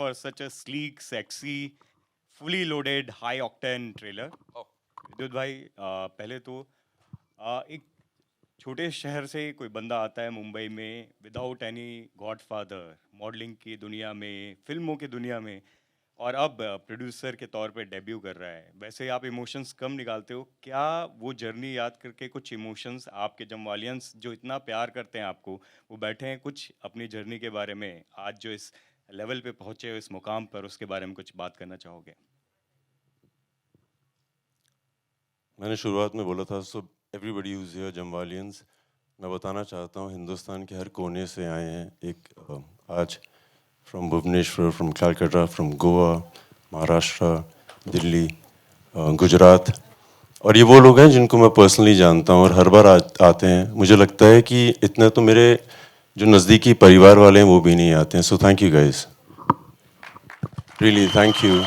for such a sleek, sexy, fully loaded, high octane trailer. विद्युत भाई, पहले तो एक छोटे शहर से कोई बंदा आता है मुंबई में विदाउट एनी गॉडफादर, मॉडलिंग की दुनिया में, फिल्मों की दुनिया में, और अब प्रोड्यूसर के तौर पे डेब्यू कर रहा है। वैसे आप इमोशंस कम निकालते हो क्या? वो जर्नी याद करके कुछ इमोशंस आपके जमवालियंस जो इतना प्यार करते हैं आपको, वो बैठे हैं कुछ अपनी जर्नी के बारे में, आज जो इस लेवल पे पहुंचे हो, इस मुकाम पर, उसके बारे में कुछ बात करना चाहोगे? मैंने शुरुआत में बोला था सो एवरीबडी यूज हियर जमवालियंस। मैं बताना चाहता हूँ हिंदुस्तान के हर कोने से आए हैं एक आज from Bhubaneswar, from Calcutta, from Goa, Maharashtra, Delhi, Gujarat. और ये वो लोग हैं जिनको मैं पर्सनली जानता हूँ और हर बार आते हैं। मुझे लगता है कि इतने तो मेरे जो नज़दीकी परिवार वाले हैं वो भी नहीं आते हैं। So thank you guys, really thank you.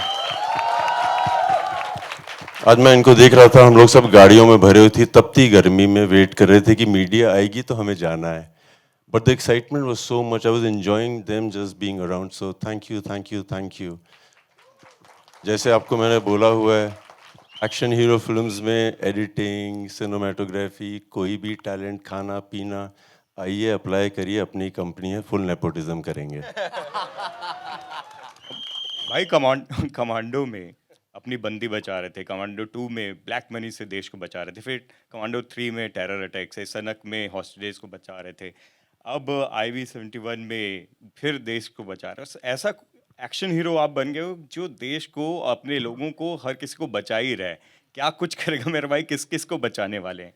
आज मैं इनको देख रहा था, हम लोग सब गाड़ियों में भरे हुए थे, तपती गर्मी में वेट कर रहे थे कि मीडिया आएगी तो हमें जाना है। But the excitement was so much, I was enjoying them just being around. So thank you, thank you, thank you. जैसे आपको मैंने बोला हुआ है, एक्शन हीरो फिल्म्स में एडिटिंग, सिनेमाटोग्राफी, कोई भी टैलेंट, खाना पीना, आइए अप्लाई करिए, अपनी कंपनी है, फुल नेपोटिज्म करेंगे। भाई कमांडो में अपनी बंदी बचा रहे थे, कमांडो 2 में ब्लैक मनी से देश को बचा रहे थे, फिर कमांडो 3 में टेरर अटैक से, सनक में हॉस्टेजेस को बचा रहे थे, अब IV-71 में फिर देश को बचा रहे हो। ऐसा एक्शन हीरो आप बन गए हो जो देश को, अपने लोगों को, हर किसी को बचा ही रहा है। क्या कुछ करेगा मेरे भाई, किस किस को बचाने वाले हैं?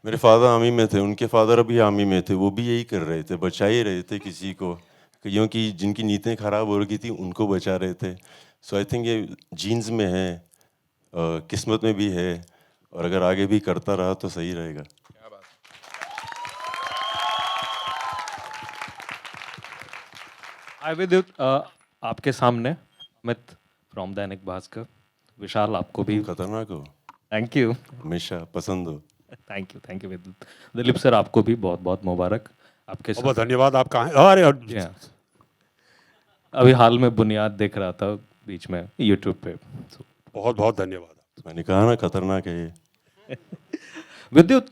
मेरे फादर आर्मी में थे, उनके फादर अभी आर्मी में थे, वो भी यही कर रहे थे, बचा ही रहे थे किसी को, क्योंकि जिनकी नीतियाँ खराब हो रही थी उनको बचा रहे थे। सो आई थिंक ये जीन्स में है, किस्मत में भी है, और अगर आगे भी करता रहा तो सही रहेगा। हाय विद्युत, आपके सामने अमित फ्रॉम दैनिक भास्कर। विशाल आपको भी तुम खतरनाक हो, थैंक यू। हमेशा पसंद हो। थैंक यू विद्युत। दिलीप सर आपको भी बहुत बहुत मुबारक। आपके बहुत बहुत साथ धन्यवाद। आप कहाँ हैं? अरे जी हाँ, अभी हाल में बुनियाद देख रहा था बीच में यूट्यूब पे। बहुत बहुत धन्यवाद। मैंने कहा ना खतरनाक है ये। विद्युत,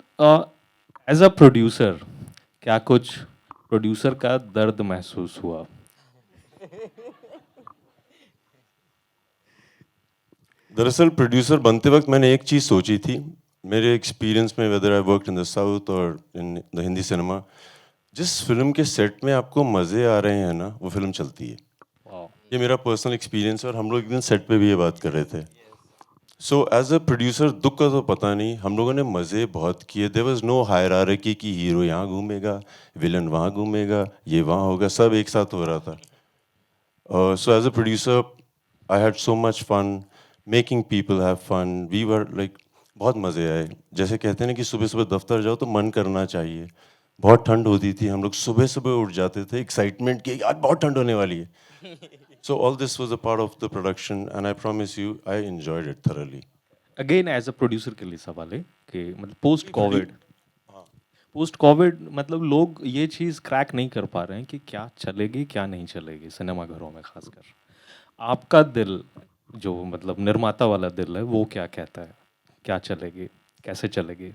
एज अ प्रोड्यूसर, क्या कुछ प्रोड्यूसर का दर्द महसूस हुआ? दरअसल प्रोड्यूसर बनते वक्त मैंने एक चीज़ सोची थी, मेरे एक्सपीरियंस में, whether I work in the south और इन द हिंदी सिनेमा, जिस फिल्म के सेट में आपको मज़े आ रहे हैं ना, वो फिल्म चलती है। वाह, ये मेरा पर्सनल एक्सपीरियंस है और हम लोग एक दिन सेट पे भी ये बात कर रहे थे। सो एज अ प्रोड्यूसर दुख का तो पता नहीं, हम लोगों ने मज़े बहुत किए। देयर वाज नो हायरार्की कि हीरो यहाँ घूमेगा, विलन वहाँ घूमेगा, ये वहाँ होगा, सब एक साथ हो रहा था। So as a producer I had so much fun making people have fun. We were like, बहुत मज़े आए। जैसे कहते हैं ना कि सुबह सुबह दफ्तर जाओ तो मन करना चाहिए। बहुत ठंड होती थी, हम लोग सुबह सुबह उठ जाते थे एक्साइटमेंट की आज बहुत ठंड होने वाली है। So all this was a part of the production, and I promise you, I enjoyed it thoroughly. Again as a producer के लिए सवाल है कि मतलब पोस्ट नहीं, कोविड, हाँ, पोस्ट कोविड मतलब लोग ये चीज़ क्रैक नहीं कर पा रहे हैं कि क्या चलेगी क्या नहीं चलेगी सिनेमा घरों में खासकर। आपका दिल, जो मतलब निर्माता वाला दिल है, वो क्या कहता है? क्या चलेगी, कैसे चलेगी?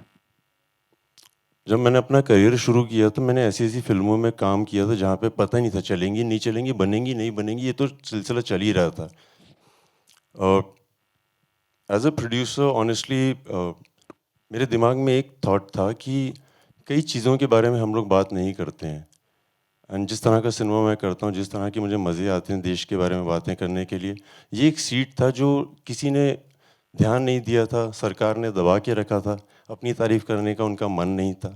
जब मैंने अपना करियर शुरू किया तो मैंने ऐसी ऐसी फिल्मों में काम किया था जहाँ पे पता ही नहीं था चलेंगी नहीं चलेंगी, बनेंगी नहीं बनेंगी, ये तो सिलसिला चल ही रहा था। और एज अ प्रोड्यूसर ऑनेस्टली मेरे दिमाग में एक थॉट था कि कई चीज़ों के बारे में हम लोग बात नहीं करते हैं। एंड जिस तरह का सिनेमा मैं करता हूँ, जिस तरह की मुझे मज़े आते हैं देश के बारे में बातें करने के लिए, ये एक सीट था जो किसी ने ध्यान नहीं दिया था, सरकार ने दबा के रखा था, अपनी तारीफ करने का उनका मन नहीं था।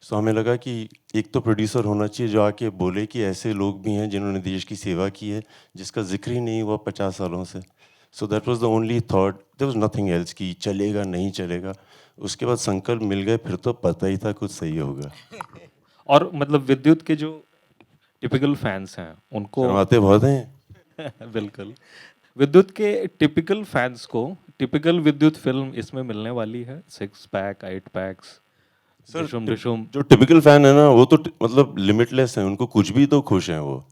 सो हमें लगा कि एक तो प्रोड्यूसर होना चाहिए जो आके बोले कि ऐसे लोग भी हैं जिन्होंने देश की सेवा की है, जिसका जिक्र ही नहीं हुआ 50 सालों से। So that was the only thought, there was nothing else कि चलेगा नहीं चलेगा। उसके बाद संकल्प मिल गए, फिर तो पता ही था कुछ सही होगा। और मतलब विद्युत के जो टिपिकल फैंस हैं उनको शर्माते बहुत हैं। बिल्कुल, विद्युत के टिपिकल फैंस को टिपिकल विद्युत फिल्म इसमें मिलने वाली है, 6 पैक 8 पैक्स? सर डिशुम डिशुम जो टिपिकल फैन है ना वो तो मतलब लिमिटलेस है, उनको कुछ भी तो खुश हैं वो।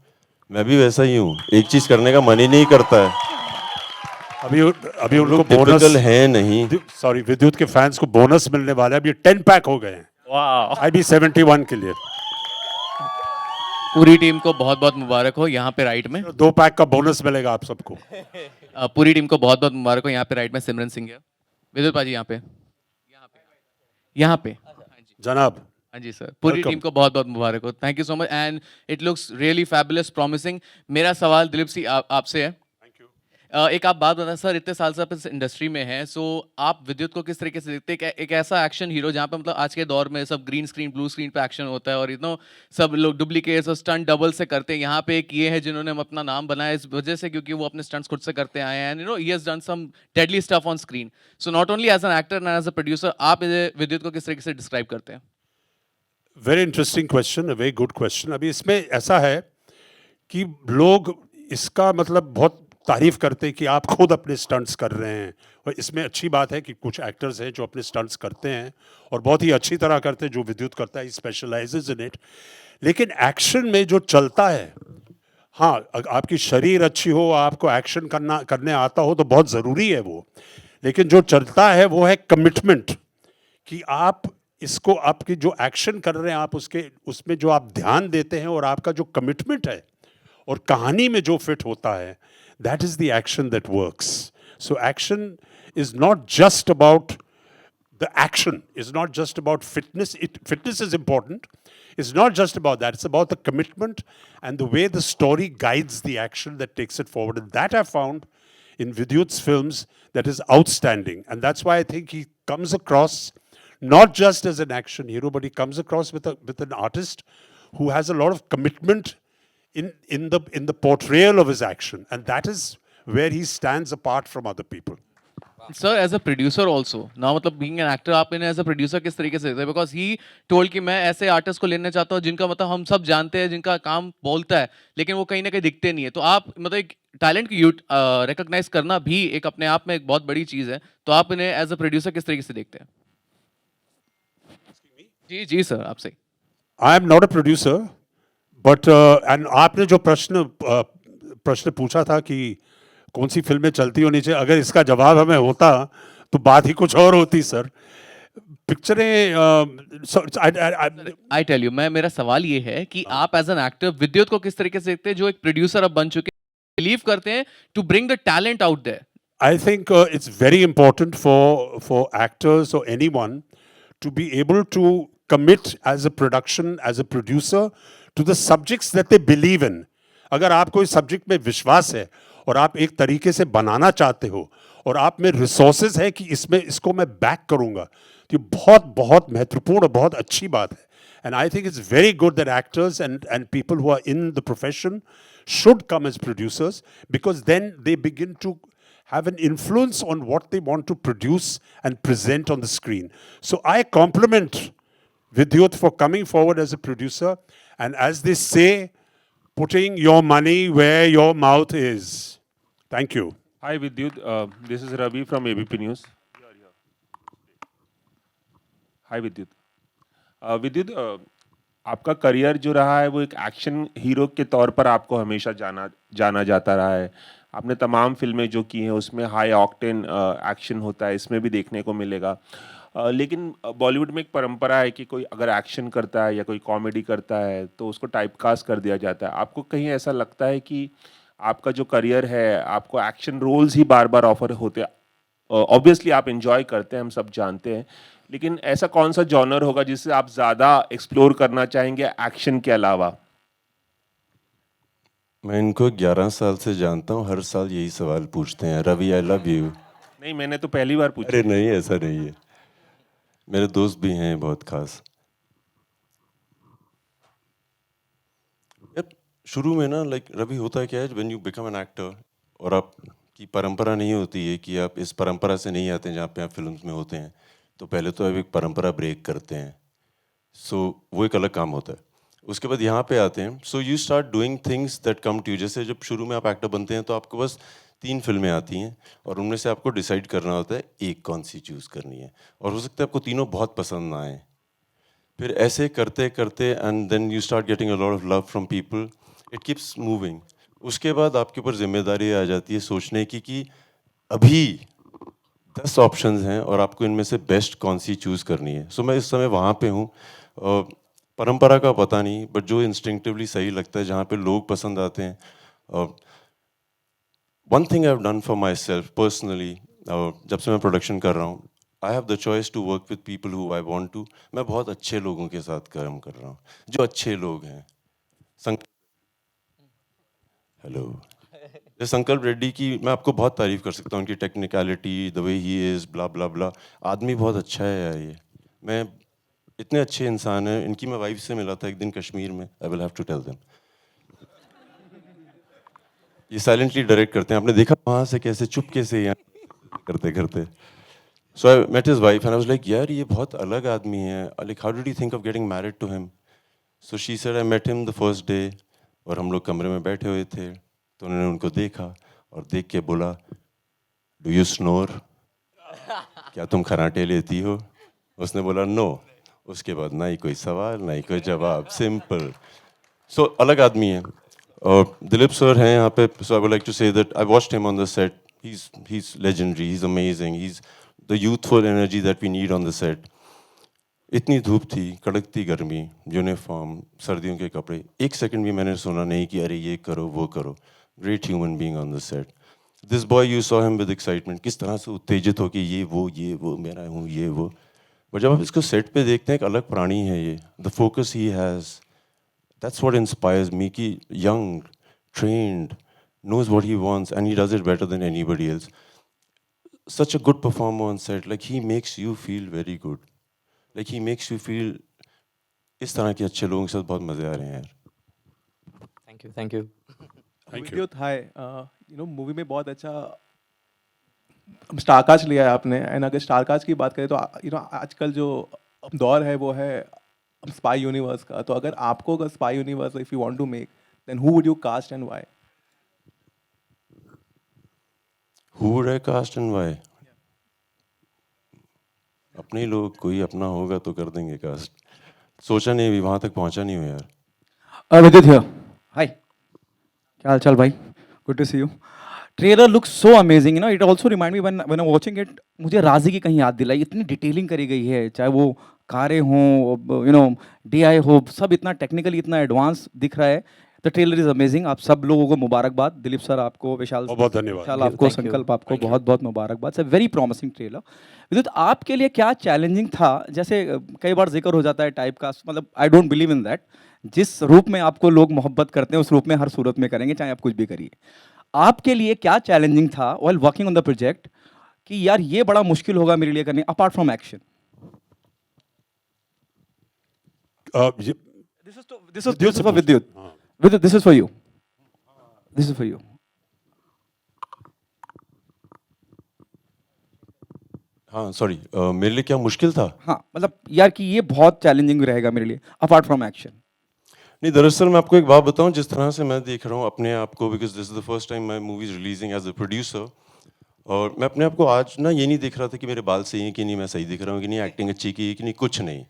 मैं भी वैसा ही हूँ, एक चीज करने का मन ही नहीं करता है। अभी अभी हम उनको लोग टिपिकल बोनस, है नहीं। सॉरी, विद्युत के फैंस को बोनस मिलने वाला है। अभी 10 पैक हो गए हैं वाह IB 71 के लिए। पूरी टीम को बहुत बहुत मुबारक हो यहाँ पे राइट में। 2 पैक का बोनस मिलेगा आप सबको। पूरी टीम को बहुत बहुत मुबारक हो यहाँ पे राइट में। सिमरन सिंह है, विद्युत पाजी यहाँ पे, यहाँ पे। जनाब, हाँ जी सर, पूरी Welcome. टीम को बहुत बहुत मुबारक हो। Thank you so much and it looks really fabulous, promising. मेरा सवाल दिलीप सिंह आपसे है। एक आप बात बताएं सर, इतने साल से आप इस इंडस्ट्री में हैं, सो आप विद्युत को किस तरीके से देखते हैं? एक ऐसा एक्शन हीरो जहाँ पे मतलब आज के दौर में सब ग्रीन स्क्रीन ब्लू स्क्रीन पे एक्शन होता है और सब लोग डुप्लीकेट्स और स्टंट डबल से करते हैं। यहाँ पे एक ये है जिन्होंने अपना नाम बनाया इस वजह से क्योंकि वो अपने स्टंट्स खुद से करते आए हैं and he has done some deadly stuff on screen. So not only as an actor and as a producer, आप विद्युत को किस तरीके से डिस्क्राइब करते हैं? Very interesting question, very good question. अभी इसमें ऐसा है कि लोग इसका मतलब बहुत तारीफ करते हैं कि आप खुद अपने स्टंट्स कर रहे हैं, और इसमें अच्छी बात है कि कुछ एक्टर्स हैं जो अपने स्टंट्स करते हैं और बहुत ही अच्छी तरह करते हैं, जो विद्युत करता है, स्पेशलाइजेज इन इट। लेकिन एक्शन में जो चलता है, हाँ, आपकी शरीर अच्छी हो, आपको एक्शन करने आता हो तो बहुत ज़रूरी है वो। लेकिन जो चलता है वो है कमिटमेंट, कि आप इसको, आपकी जो एक्शन कर रहे हैं आप उसमें जो आप ध्यान देते हैं और आपका जो कमिटमेंट है और कहानी में जो फिट होता है, that is the action that works. So action is not just about the action, is not just about fitness. Fitness is important. It's not just about that. It's about the commitment and the way the story guides the action that takes it forward. And that I found in Vidyut's films that is outstanding. And that's why I think he comes across not just as an action hero, but he comes across with an artist who has a lot of commitment in the portrayal of his action. And that is where he stands apart from other people. Sir as a producer also ना, मतलब being an actor आप इन्हें as a producer किस तरीके से देखते हैं? Because he told कि मैं ऐसे आर्टिस्ट को लेना चाहता हूँ जिनका मतलब हम सब जानते हैं, जिनका काम बोलता है लेकिन वो कहीं ना कहीं दिखते नहीं है। तो आप मतलब एक टैलेंट की रिकॉग्नाइज करना भी एक अपने आप में एक बहुत बड़ी चीज़ है। तो आप इन्हें एज अ प्रोड्यूसर किस तरीके से देखते हैं? जी जी सर, आपसे। I am not a producer, but and आपने जो प्रश्न पूछा था कि कौन सी फिल्में चलती होनी चाहिए, अगर इसका जवाब हमें होता तो बात ही कुछ और होती सर। पिक्चरें आई टेल यू, मेरा सवाल ये है कि आप एज एन एक्टर विद्युत को किस तरीके से देखते हैं, जो एक प्रोड्यूसर अब बन चुके हैं, बिलीव करते हैं to bring the talent out there? I think it's very important for actors or anyone to be able to commit as a production, as a producer, to the subjects that they believe in. अगर आपको इस subject में विश्वास है और आप एक तरीके से बनाना चाहते हो और आप में रिसोर्सेज है कि इसको मैं बैक करूंगा, तो ये बहुत बहुत महत्वपूर्ण और बहुत अच्छी बात है। And I think it's very good that actors and people who are in the profession should come as producers, because then they begin to have an influence on what they want to produce and present on the screen. So I compliment Vidyut for coming forward as a producer, and as they say, putting your money where your mouth is. Thank you. Hi Vidyut, this is Ravi from ABP News. Hi Vidyut. Vidyut, आपका career जो रहा है वो एक action hero के तौर पर आपको हमेशा जाना जाता रहा है। आपने तमाम फिल्में जो की हैं उसमें हाई ऑक्टेन एक्शन होता है, इसमें भी देखने को मिलेगा। लेकिन बॉलीवुड में एक परंपरा है कि कोई अगर एक्शन करता है या कोई कॉमेडी करता है तो उसको टाइपकास्ट कर दिया जाता है। आपको कहीं ऐसा लगता है कि आपका जो करियर है आपको एक्शन रोल्स ही बार बार ऑफर होते हैं? ऑब्वियसली आप एंजॉय करते हैं, हम सब जानते हैं, लेकिन ऐसा कौन सा जॉनर होगा जिससे आप ज़्यादा एक्सप्लोर करना चाहेंगे एक्शन के अलावा? मैं इनको 11 साल से जानता हूँ, हर साल यही सवाल पूछते हैं, रवि आई लव यू। नहीं, मैंने तो पहली बार पूछा। अरे नहीं, ऐसा नहीं है, मेरे दोस्त भी हैं बहुत खास। यार शुरू में ना लाइक रवि होता है क्या है, when you become an actor और आपकी परंपरा नहीं होती है कि आप इस परंपरा से नहीं आते हैं जहाँ पे आप फिल्म्स में होते हैं, तो पहले तो आप एक परंपरा ब्रेक करते हैं, सो वो एक अलग काम होता है। उसके बाद यहाँ पे आते हैं, so you start doing things that come to you. जैसे जब शुरू में आप एक्टर बनते हैं तो आपको बस 3 फिल्में आती हैं और उनमें से आपको डिसाइड करना होता है एक कौन सी चूज़ करनी है, और हो सकता है आपको तीनों बहुत पसंद ना आए। फिर ऐसे करते करते and then you start getting a lot of love from people, it keeps moving. उसके बाद आपके ऊपर जिम्मेदारी आ जाती है सोचने की कि अभी 10 ऑप्शंस हैं और आपको इनमें से बेस्ट कौन सी चूज़ करनी है। सो मैं इस समय वहाँ पे हूँ, परंपरा का पता नहीं, बट जो इंस्टिंक्टिवली सही लगता है, जहाँ पे लोग पसंद आते हैं। One thing I have done for my self personally, जब से मैं प्रोडक्शन कर रहा हूँ, I have the choice to work with people who I want to. मैं बहुत अच्छे लोगों के साथ काम कर रहा हूँ, जो अच्छे लोग हैं। हेलो, संकल्प रेड्डी की मैं आपको बहुत तारीफ कर सकता हूँ, उनकी technicality, the way he is, blah blah blah. आदमी बहुत अच्छा है यार ये। मैं इतने अच्छे इंसान हैं, इनकी मैं वाइफ से मिला था एक दिन कश्मीर में। I will have to tell them. ये साइलेंटली डायरेक्ट करते हैं, आपने देखा वहाँ से कैसे चुपके से यहाँ करते करते। So I met his wife and I was like, यार ये बहुत अलग आदमी है, like how did you think of getting married to him? So she said I met him the first day, और हम लोग कमरे में बैठे हुए थे, तो उन्होंने उनको देखा और देख के बोला, डू यू स्नोर? क्या तुम खराटे लेती हो? उसने बोला नो। उसके बाद ना ही कोई सवाल, ना ही कोई जवाब, सिंपल। सो अलग आदमी है। और दिलीप सर हैं यहाँ पे, so I would like to say that I watched him on the set, he's legendary, he's amazing, he's the youthful energy that we need on the set. इतनी धूप थी, कड़कती गर्मी, यूनिफॉर्म, सर्दियों के कपड़े, एक सेकंड भी मैंने सुना नहीं कि अरे ये करो वो करो। Great human being on the set. This boy, you saw him with excitement, किस तरह से उत्तेजित हो कि ये वो मेरा हूँ, ये वो। बट जब आप इसको सेट पे देखते हैं, एक अलग प्राणी है ये। The focus he has, that's what inspires me, कि young, trained, knows what he wants and he does it better than anybody else. Such a good performer on set, like he makes you feel very good, like he makes you feel इस तरह के अच्छे लोगों के साथ बहुत मजे आ रहे हैं यार। Thank you, thank you. Thank you. विद्युत, हाय। यू नो, मूवी में बहुत अच्छा स्टारकास्ट लिया है आपने, एंड अगर स्टारकास्ट की बात करें तो यू नो आजकल जो दौर है वो है स्पाई यूनिवर्स का। तो अगर आपको अगर spy universe if you want to make, then who would you cast and why? Who would I cast and why? अपने ही लोग, कोई अपना होगा तो कर देंगे कास्ट। सोचा नहीं, अभी वहां तक पहुंचा नहीं हूँ यार। विद्युत हियर, हाय, क्या हाल चाल भाई? Good to see you. Trailer looks so amazing, you know, it also remind me when I watching it, मुझे राजी की कहीं याद दिलाई। इतनी डिटेलिंग करी गई है, चाहे वो कारें हों, यू नो, डीआई हो, सब इतना टेक्निकली इतना एडवांस दिख रहा है। The trailer is amazing. आप सब लोगों को मुबारकबाद, दिलीप सर आपको, विशाल बहुत धन्यवाद। विशाल आपको, संकल्प आपको बहुत बहुत मुबारकबाद। Sir very promising trailer. विद्युत, आपके लिए क्या चैलेंजिंग था? जैसे कई बार जिक्र हो जाता है टाइप का, मतलब I don't believe in that. जिस रूप में आपको लोग मोहब्बत करते हैं उस रूप में हर सूरत में करेंगे, चाहे आप कुछ भी करिए। आपके लिए क्या चैलेंजिंग था while working on the project कि यार ये बड़ा मुश्किल होगा मेरे लिए करने, apart from action? This is for Vidyut. Vidyut, this is for you. This is for you. हाँ सॉरी, मेरे लिए क्या मुश्किल था? हाँ, मतलब यार कि ये बहुत चैलेंजिंग रहेगा मेरे लिए अपार्ट फ्रॉम एक्शन। नहीं, दरअसल मैं आपको एक बात बताऊं, जिस तरह से मैं देख रहा हूँ अपने आप को, because this is the first time my movie is releasing as a producer, और मैं अपने आप को आज ना ये नहीं देख रहा था कि मेरे बाल सही हैं कि नहीं, मैं सही दिख रहा हूँ कि नहीं, एक्टिंग अच्छी की है कि नहीं, कुछ नहीं।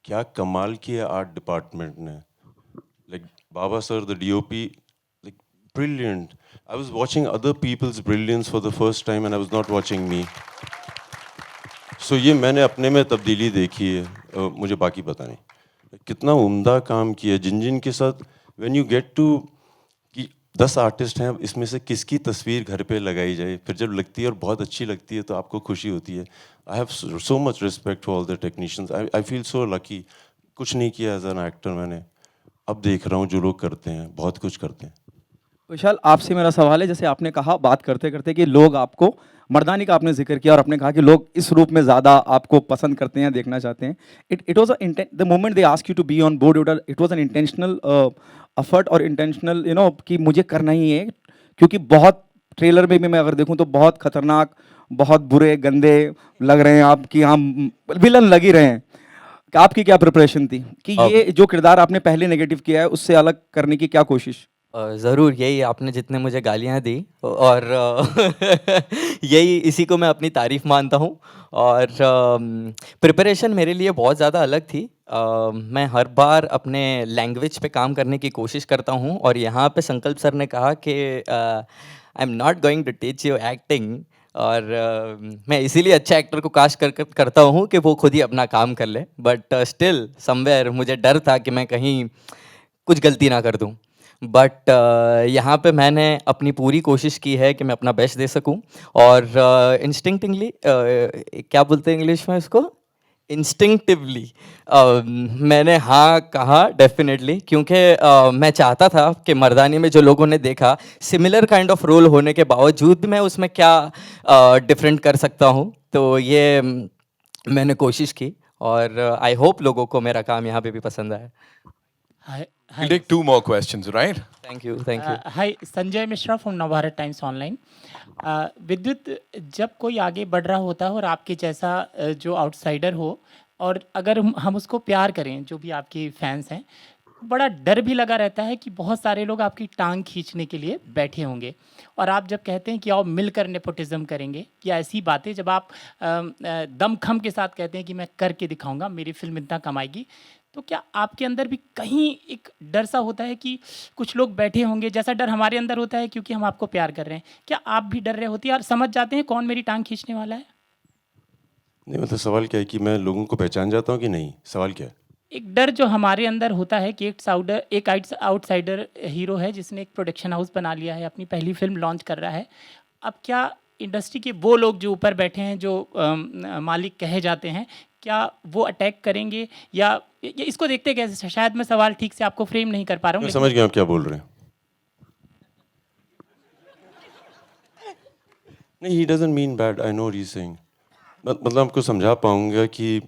क्या कमाल किया आर्ट डिपार्टमेंट ने, like Baba sir the DOP, like brilliant. I was watching other people's brilliance for the first time and I was not watching me. So ये मैंने अपने में तब्दीली देखी है, मुझे बाकी पता नहीं कितना उम्दा काम किया जिन जिन के साथ। व्हेन यू गेट टू कि 10 आर्टिस्ट हैं, इसमें से किसकी तस्वीर घर पे लगाई जाए, फिर जब लगती है और बहुत अच्छी लगती है तो आपको खुशी होती है। I have so much respect for all the technicians. I feel so lucky. कुछ नहीं किया एज एन एक्टर मैंने, अब देख रहा हूँ जो लोग करते हैं, बहुत कुछ करते हैं। विशाल, आपसे मेरा सवाल है, जैसे आपने कहा बात करते करते कि लोग आपको, मर्दानी का आपने जिक्र किया और आपने कहा कि लोग इस रूप में ज़्यादा आपको पसंद करते हैं, देखना चाहते हैं। It was the moment they ask you to be on board, it was an intentional effort और इंटेंशनल, यू नो, कि मुझे करना ही है, क्योंकि बहुत ट्रेलर में भी मैं अगर देखूं तो बहुत खतरनाक, बहुत बुरे गंदे लग रहे हैं आप, कि हम विलन लग ही रहे हैं। आपकी क्या प्रिपरेशन थी कि ये जो किरदार आपने पहले नेगेटिव किया है उससे अलग करने की क्या कोशिश? ज़रूर, यही आपने जितने मुझे गालियाँ दी और यही इसी को मैं अपनी तारीफ़ मानता हूँ और प्रिपरेशन मेरे लिए बहुत ज़्यादा अलग थी। मैं हर बार अपने लैंग्वेज पे काम करने की कोशिश करता हूँ और यहाँ पे संकल्प सर ने कहा कि I am not going to teach you acting और मैं इसीलिए अच्छा एक्टर को कास्ट करता हूँ कि वो खुद ही अपना काम कर ले, बट स्टिल समवेयर मुझे डर था कि मैं कहीं कुछ गलती ना कर दूँ। बट यहाँ पे मैंने अपनी पूरी कोशिश की है कि मैं अपना बेस्ट दे सकूँ और इंस्टिंक्टिवली क्या बोलते हैं इंग्लिश में इसको, इंस्टिंक्टिवली मैंने हाँ कहा डेफिनेटली, क्योंकि मैं चाहता था कि मर्दानी में जो लोगों ने देखा सिमिलर काइंड ऑफ रोल होने के बावजूद भी मैं उसमें क्या डिफरेंट कर सकता हूँ, तो ये मैंने कोशिश की और आई होप लोगों को मेरा काम यहाँ पे भी पसंद आया। Hi, We'll take 2 more questions, right? Thank you thank you. Hi, Sanjay Mishra from Navbharat times online. विद्युत, जब कोई आगे बढ़ रहा होता है और आपके जैसा जो आउटसाइडर हो और अगर हम उसको प्यार करें, जो भी आपके फैंस हैं, बड़ा डर भी लगा रहता है कि बहुत सारे लोग आपकी टांग खींचने के लिए बैठे होंगे और आप जब कहते हैं कि आओ मिलकर नेपोटिज्म करेंगे या ऐसी बातें जब आप दमखम के साथ कहते हैं कि मैं करके दिखाऊंगा, मेरी फिल्म इतना कमाएगी, तो क्या आपके अंदर भी कहीं एक डर सा होता है कि कुछ लोग बैठे होंगे, जैसा डर हमारे अंदर होता है क्योंकि हम आपको प्यार कर रहे हैं, क्या आप भी डर रहे होती है और समझ जाते हैं कौन मेरी टांग खींचने वाला है? नहीं, मतलब सवाल क्या है कि मैं लोगों को पहचान जाता हूँ कि नहीं, सवाल क्या है? एक डर जो हमारे अंदर होता है कि एक आउटसाइडर हीरो है जिसने एक प्रोडक्शन हाउस बना लिया है, अपनी पहली फिल्म लॉन्च कर रहा है। अब क्या इंडस्ट्री के वो लोग जो ऊपर बैठे हैं, जो मालिक कहे जाते हैं, क्या वो अटैक करेंगे या इसको देखते कैसे? शायद मैं सवाल ठीक से आपको फ्रेम नहीं कर पा रहा हूँ। मैं समझ गया आप क्या बोल रहे हैं। नहीं, he doesn't mean bad. I know what he's saying. मतलब आपको समझा पाऊंगा कि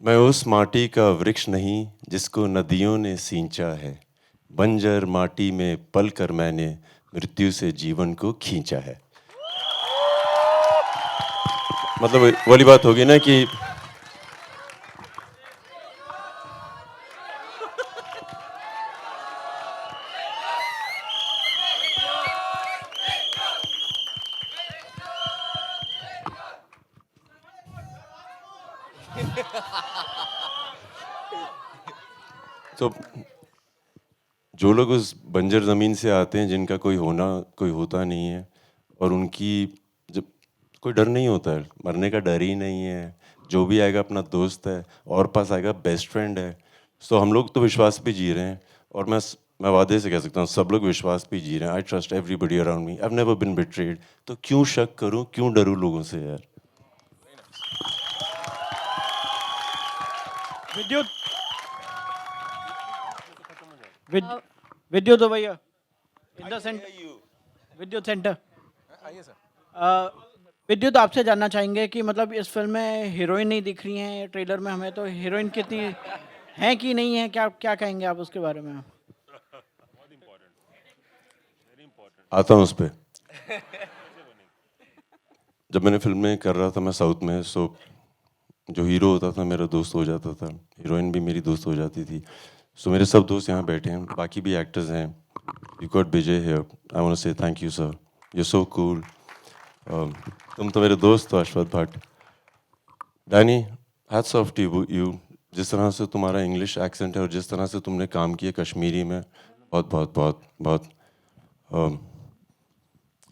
मैं उस माटी का वृक्ष नहीं जिसको नदियों ने सींचा है, बंजर माटी में पल कर मैंने मृत्यु से जीवन को खींचा है। मतलब वाली बात होगी ना कि तो जो लोग उस बंजर ज़मीन से आते हैं, जिनका कोई होता नहीं है और उनकी जब कोई डर नहीं होता है, मरने का डर ही नहीं है, जो भी आएगा अपना दोस्त है और पास आएगा बेस्ट फ्रेंड है। सो हम लोग तो विश्वास पे जी रहे हैं और मैं वादे से कह सकता हूँ सब लोग विश्वास पे जी रहे हैं। I trust everybody around me, I have never been betrayed. तो क्यों शक करूँ, क्यों डरूँ लोगों से यार। विद्युत विद्युत हो भैया, इन द सेंटर, विद्युत सेंटर। विद्युत, आपसे जानना चाहेंगे कि मतलब इस फिल्म में हीरोइन नहीं दिख रही हैं ट्रेलर में हमें, तो हीरोइन कितनी है कि नहीं है, क्या कहेंगे आप उसके बारे में? आता हूँ उस पर। जब मैंने फिल्म में कर रहा था, मैं साउथ में, सो जो हीरो होता था मेरा दोस्त हो जाता था, हीरोइन भी मेरी दोस्त हो जाती थी। सो मेरे सब दोस्त यहाँ बैठे हैं, बाकी भी एक्टर्स हैं। You got Vijay here, I want to say thank you sir, you so cool. तुम तो मेरे दोस्त हो Ashwath Bhatt. Danny, hats off to you, जिस तरह से तुम्हारा इंग्लिश एक्सेंट है और जिस तरह से तुमने काम किया कश्मीरी में, बहुत बहुत बहुत बहुत।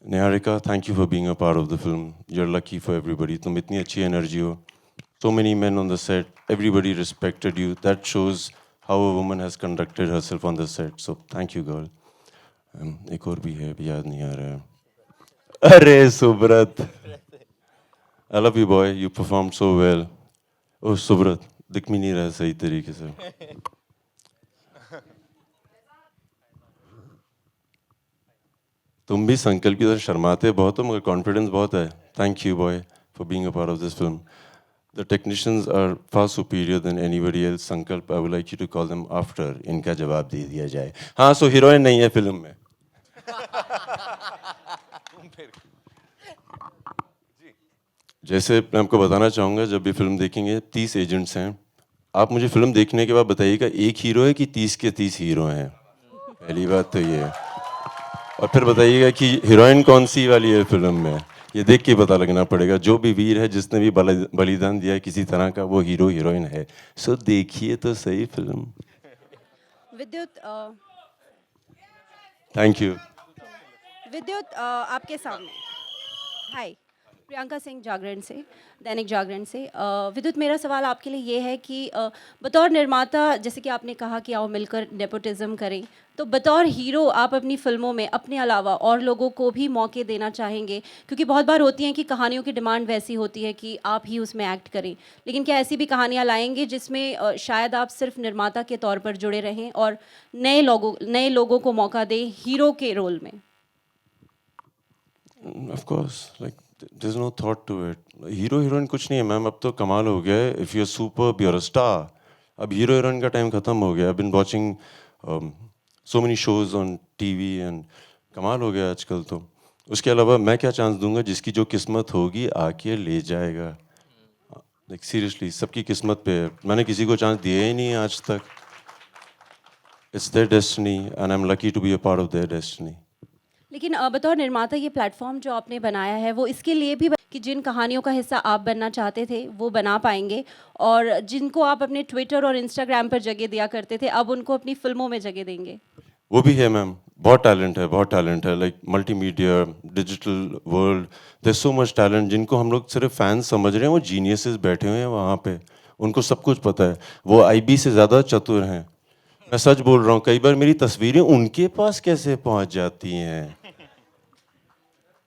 Niharika, thank you for being a part of the film, you are lucky for everybody. तुम इतनी अच्छी एनर्जी हो, so many men on the set, everybody respected you. That shows how a woman has conducted herself on the set. So thank you, girl. एक और भी है, अभी याद नहीं आ रहा है। अरे Subrat, I love you boy, you performed so well. Oh Subrat, दिख भी नहीं रहा सही तरीके से। तुम भी संकल्प की तरह शर्माते बहुत हो मगर कॉन्फिडेंस बहुत है। Thank you boy for being a part of this film. The technicians are far superior than anybody else. Sankalp, I would like you to call them after इनका जवाब दे दिया जाए। हाँ, सो हीरोइन नहीं है फिल्म में। जैसे मैं आपको बताना चाहूँगा, जब भी फिल्म देखेंगे 30 एजेंट्स हैं। आप मुझे फिल्म देखने के बाद बताइएगा एक हीरो है कि 30 के 30 हीरो हैं। पहली बात तो ये है। और फिर बताइएगा कि हीरोइन कौन सी वाली है फिल्म में, ये देख के पता लगना पड़ेगा। जो भी वीर है, जिसने भी बलिदान दिया है किसी तरह का, वो हीरो हीरोइन है। सो देखिए तो सही फिल्म। विद्युत थैंक यू। विद्युत आपके सामने। हाय, प्रियंका सिंह जागरण से, दैनिक जागरण से। विद्युत, मेरा सवाल आपके लिए ये है कि बतौर निर्माता, जैसे कि आपने कहा कि आओ मिलकर नेपोटिज्म करें, तो बतौर हीरो आप अपनी फिल्मों में अपने अलावा और लोगों को भी मौके देना चाहेंगे? क्योंकि बहुत बार होती हैं कि कहानियों की डिमांड वैसी होती है कि आप ही उसमें एक्ट करें, लेकिन क्या ऐसी भी कहानियाँ लाएंगे जिसमें शायद आप सिर्फ निर्माता के तौर पर जुड़े रहें और नए लोगों को मौका दें हीरो के रोल में? Of course, like there is no thought to it. Hero heroine कुछ नहीं है मैम, अब तो कमाल हो गया है। If you are superb, you are a star. अब हीरो हीरोइन का टाइम खत्म हो गया। I been watching so many shows on TV and कमाल हो गया आजकल तो। उसके अलावा मैं क्या चांस दूंगा? जिसकी जो किस्मत होगी आके ले जाएगा। लाइक सीरियसली, सबकी किस्मत पे है। मैंने किसी को चांस दिया ही नहीं आज तक। It's their destiny and I am lucky to be a part of their destiny. लेकिन बतौर निर्माता ये प्लेटफॉर्म जो आपने बनाया है वो इसके लिए भी कि जिन कहानियों का हिस्सा आप बनना चाहते थे वो बना पाएंगे, और जिनको आप अपने ट्विटर और इंस्टाग्राम पर जगह दिया करते थे अब उनको अपनी फिल्मों में जगह देंगे? वो भी है मैम, बहुत टैलेंट है, बहुत टैलेंट है। Like multimedia, digital world, there so much talent. जिनको हम लोग सिर्फ फैंस समझ रहे हैं, वो जीनियसेस बैठे हुए हैं वहाँ पे। उनको सब कुछ पता है। वो आईबी से ज़्यादा चतुर हैं। मैं सच बोल रहा हूँ, कई बार मेरी तस्वीरें उनके पास कैसे पहुँच जाती हैं।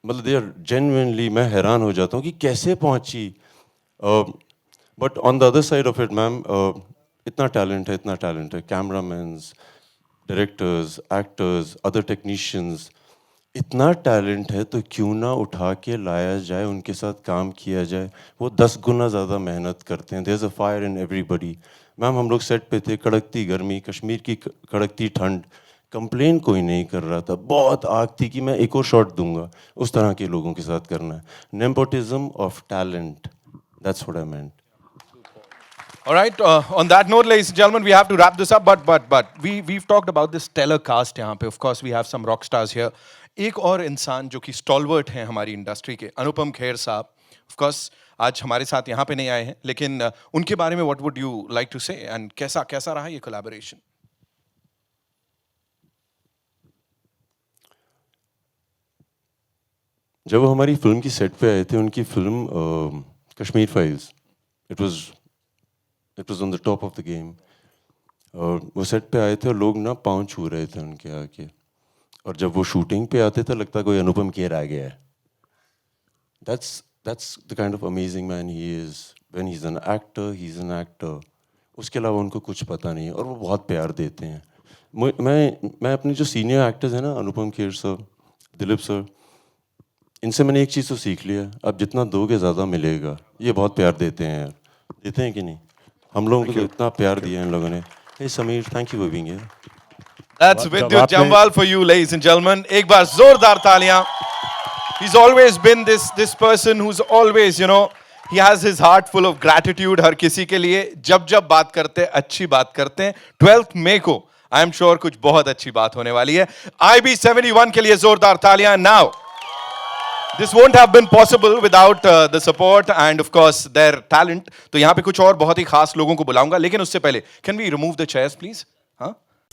मतलब दे आर जेन्युइनली, मैं हैरान हो जाता हूँ कि कैसे पहुँची। But on the other side of it ma'am, इतना टैलेंट है, इतना टैलेंट है। कैमरामैन्स, डायरेक्टर्स, एक्टर्स, अदर टेक्नीशियंस, इतना टैलेंट है, तो क्यों ना उठा के लाया जाए, उनके साथ काम किया जाए। वो 10 गुना ज़्यादा मेहनत करते हैं। There is a fire in everybody. Ma'am हम लोग सेट पे थे, कड़कती गर्मी, कश्मीर की कड़कती ठंड, कंप्लेन कोई नहीं कर रहा था। बहुत आग थी कि मैं एक और शॉट दूंगा। उस तरह के लोगों के साथ करना है। Nepotism of talent, that's what I meant. All right. On that note, ladies and gentlemen, we have to wrap this up. But we've talked about this stellar cast यहाँ पे. Of course, we have some rock stars here. एक और इंसान जो कि stalwart हैं हमारी industry के, अनुपम खेर साहब. Of course, आज हमारे साथ यहाँ पे नहीं आए हैं, लेकिन उनके बारे में what would you like to say and कैसा रहा ये collaboration? जब वो हमारी फिल्म की सेट पे आए थे, उनकी film Kashmir files, it was on the top of the game. और वो सेट पे आए थे और लोग ना पाँव छू रहे थे उनके आके। और जब वो शूटिंग पे आते थे, लगता कोई अनुपम खेर आ गया है। That's the kind of amazing man he is. When he is an actor, he is an actor. उसके अलावा उनको कुछ पता नहीं है, और वो बहुत प्यार देते हैं। मैं अपने जो सीनियर एक्टर्स हैं ना, अनुपम खेर सर, दिलीप सर, इनसे मैंने एक चीज़ तो सीख लिया, अब जितना दोगे ज़्यादा मिलेगा। ये बहुत प्यार देते हैं यार, देते हैं कि नहीं? हम लोगों को तो इतना प्यार दिया इन लोगों ने। Hey Sameer, thank you for being here. That's Vidyut Jamwal for you, ladies and gentlemen. एक बार जोरदार तालियां. He's always been this person who's always, you know, he has his heart full of gratitude हर किसी के लिए. जब बात करते हैं, अच्छी बात करते हैं. 12th May को I am sure कुछ बहुत अच्छी बात होने वाली है. IB71 के लिए जोरदार तालियां. Now this won't have been possible without the support and of course their talent. तो यहाँ पे कुछ और बहुत ही खास लोगों को बुलाऊंगा, लेकिन उससे पहले can we remove the chairs please?